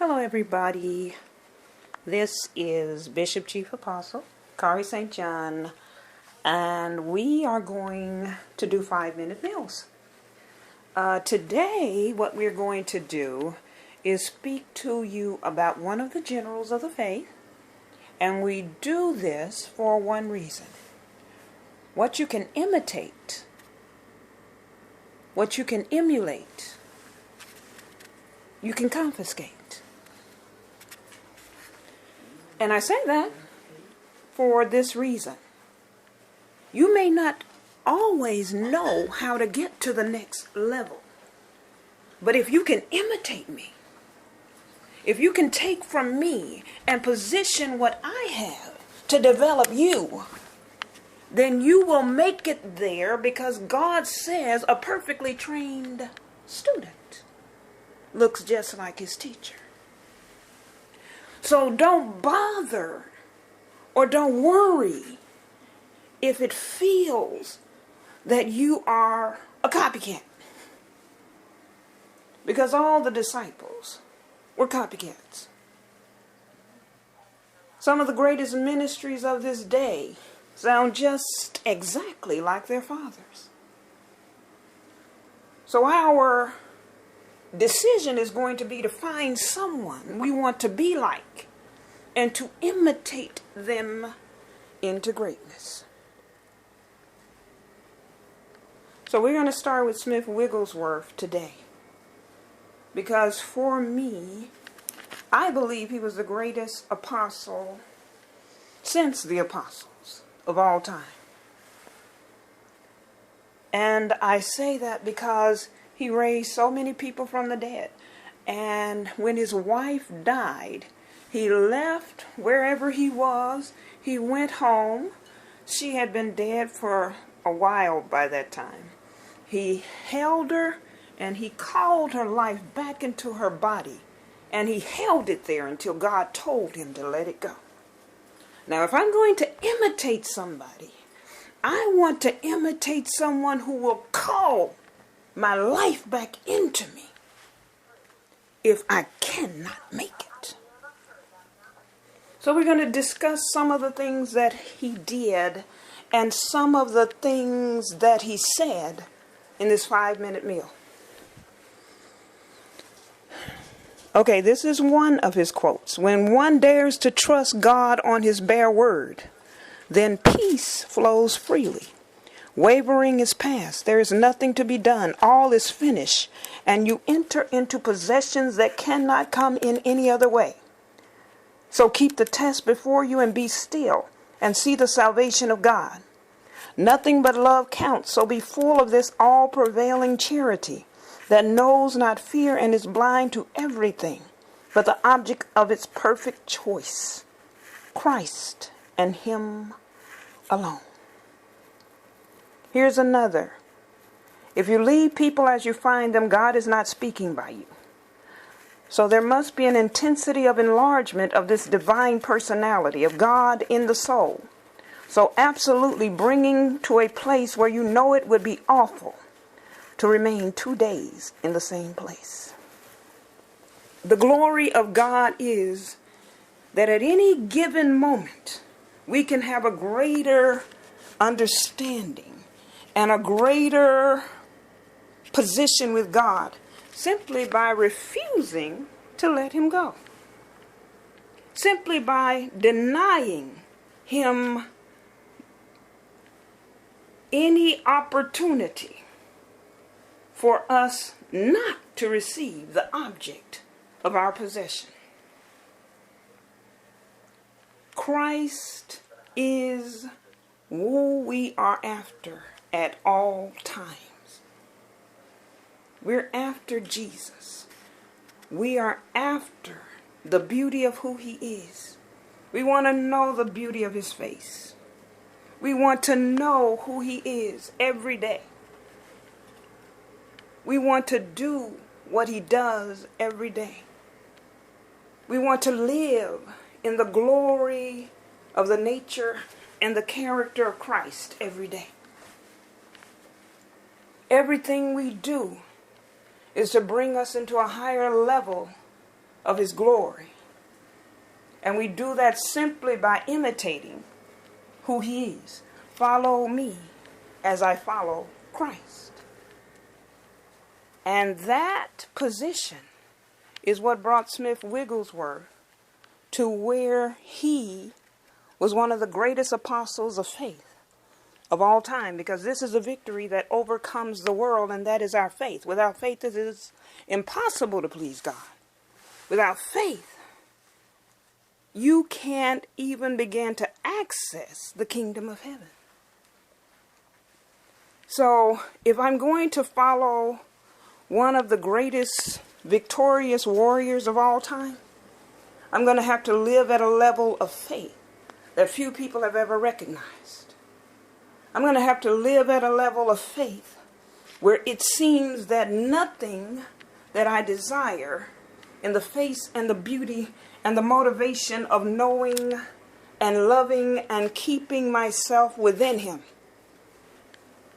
Hello, everybody. This is Bishop Chief Apostle Kari St. John, and we are going to do 5-minute meals. Today, what we're going to do is speak to you about one of the generals of the faith, and we do this for one reason. What you can imitate, what you can emulate, you can confiscate. And I say that for this reason. You may not always know how to get to the next level. But if you can imitate me, if you can take from me and position what I have to develop you, then you will make it there, because God says a perfectly trained student looks just like his teacher. So don't bother or don't worry if it feels that you are a copycat. Because all the disciples were copycats. Some of the greatest ministries of this day sound just exactly like their fathers. So our decision is going to be to find someone we want to be like and to imitate them into greatness. So we're going to start with Smith Wigglesworth today, because for me, I believe he was the greatest apostle since the apostles of all time. And I say that because he raised so many people from the dead. And when his wife died, he left wherever he was. He went home. She had been dead for a while by that time. He held her and he called her life back into her body. And he held it there until God told him to let it go. Now, if I'm going to imitate somebody, I want to imitate someone who will call my life back into me if I cannot make it. So we're going to discuss some of the things that he did and some of the things that he said in this 5-minute meal. Okay, this is one of his quotes. When one dares to trust God on his bare word, then peace flows freely. Wavering is past. There is nothing to be done. All is finished. And you enter into possessions that cannot come in any other way. So keep the test before you and be still and see the salvation of God. Nothing but love counts. So be full of this all-prevailing charity that knows not fear and is blind to everything but the object of its perfect choice, Christ and him alone. Here's another. If you leave people as you find them, God is not speaking by you. So there must be an intensity of enlargement of this divine personality of God in the soul. So absolutely bringing to a place where you know it would be awful to remain 2 days in the same place. The glory of God is that at any given moment, we can have a greater understanding and a greater position with God simply by refusing to let him go. Simply by denying him any opportunity for us not to receive the object of our possession. Christ is who we are after at all times. We're after Jesus. We are after the beauty of who he is. We want to know the beauty of his face. We want to know who he is every day. We want to do what he does every day. We want to live in the glory of the nature and the character of Christ every day. Everything we do is to bring us into a higher level of his glory. And we do that simply by imitating who he is. Follow me as I follow Christ. And that position is what brought Smith Wigglesworth to where he was one of the greatest apostles of faith of all time, because this is a victory that overcomes the world, and that is our faith. Without faith, it is impossible to please God. Without faith, you can't even begin to access the kingdom of heaven. So, if I'm going to follow one of the greatest victorious warriors of all time, I'm going to have to live at a level of faith that few people have ever recognized. I'm going to have to live at a level of faith where it seems that nothing that I desire in the face and the beauty and the motivation of knowing and loving and keeping myself within him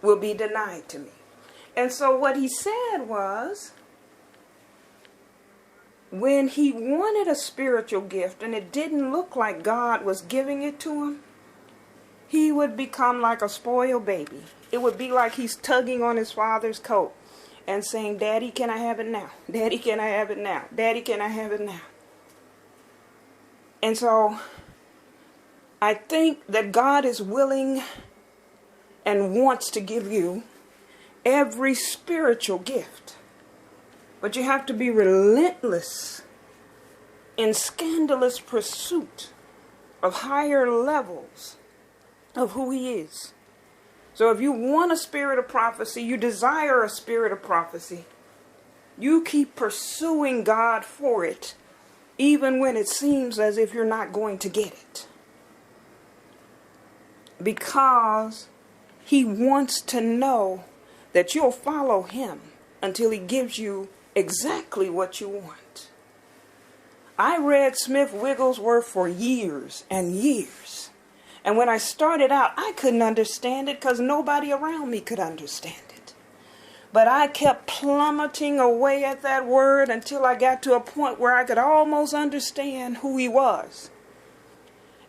will be denied to me. And so what he said was, when he wanted a spiritual gift and it didn't look like God was giving it to him, he would become like a spoiled baby. It would be like he's tugging on his father's coat and saying, "Daddy, can I have it now? Daddy, can I have it now? Daddy, can I have it now?" And so I think that God is willing and wants to give you every spiritual gift. But you have to be relentless in scandalous pursuit of higher levels of who he is. So if you want a spirit of prophecy, you desire a spirit of prophecy, you keep pursuing God for it, even when it seems as if you're not going to get it. Because he wants to know that you'll follow him until he gives you exactly what you want. I read Smith Wigglesworth for years and years. And when I started out, I couldn't understand it because nobody around me could understand it. But I kept plummeting away at that word until I got to a point where I could almost understand who he was.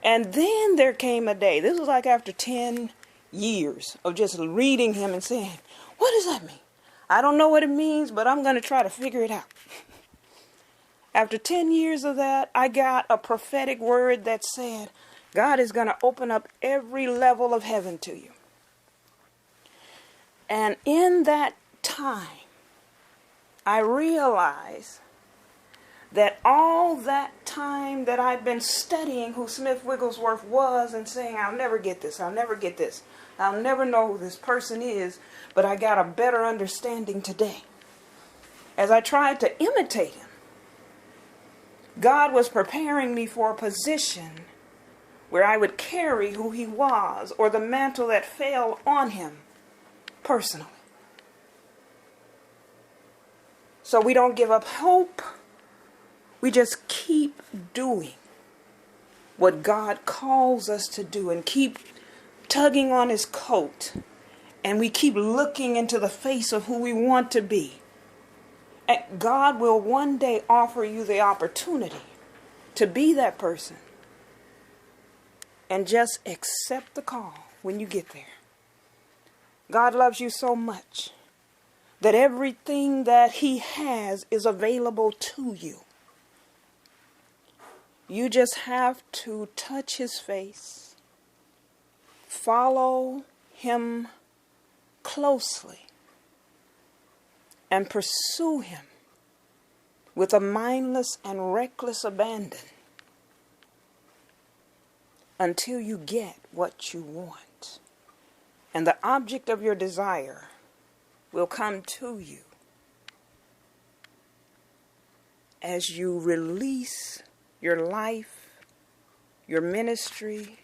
And then there came a day, this was like after 10 years of just reading him and saying, "What does that mean? I don't know what it means, but I'm going to try to figure it out." After 10 years of that, I got a prophetic word that said, God is going to open up every level of heaven to you. And in that time, I realized that all that time that I've been studying who Smith Wigglesworth was and saying, "I'll never get this, I'll never get this, I'll never know who this person is," but I got a better understanding today. As I tried to imitate him, God was preparing me for a position where I would carry who he was, or the mantle that fell on him personally. So we don't give up hope. We just keep doing what God calls us to do and keep tugging on his coat. And we keep looking into the face of who we want to be. And God will one day offer you the opportunity to be that person. And just accept the call when you get there. God loves you so much that everything that he has is available to you. You just have to touch his face, follow him closely, and pursue him with a mindless and reckless abandon until you get what you want. And the object of your desire will come to you as you release your life, your ministry,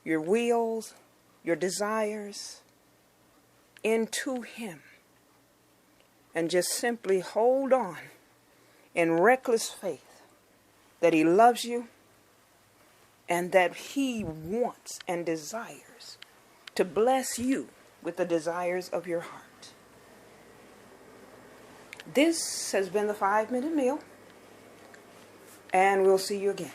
your wills, your desires into him. And just simply hold on in reckless faith that he loves you and that he wants and desires to bless you with the desires of your heart. This has been the 5-Minute Meal. and we'll see you again.